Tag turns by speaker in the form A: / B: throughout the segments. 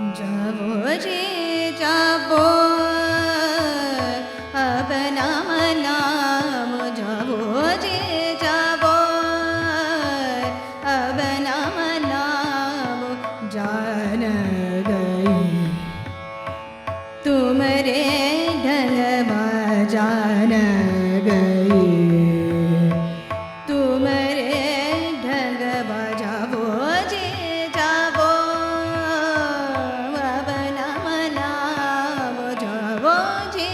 A: जावो जे जावो अब नाम नाम जावो जे जावो अब नाम नाम जान गई तुमरे ढंग जान गई तुमरे ढंग जावो जे जावो अब नाम नाम जावो जे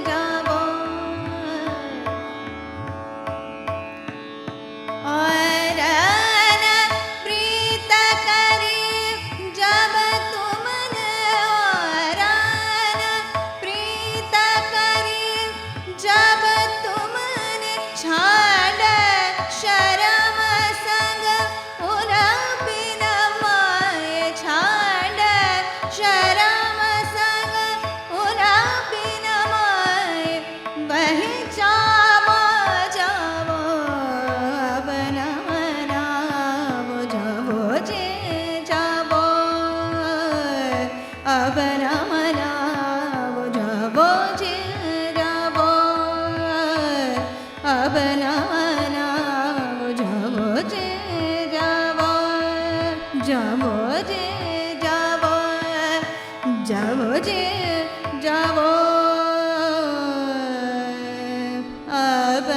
A: जावो और प्रीत करी जब तुमने और प्रीत करी जब तुमने छाड़ शर्म संग उन बिन माए छाड़ शर्म संग उन बिन माए वही जावो जावो अब नाम नाम जावो जे जावो अब नाम नाम जावो जे जावो अब नाम नाम जावो जे जावो जावो जे जावो जावो जे जावो अब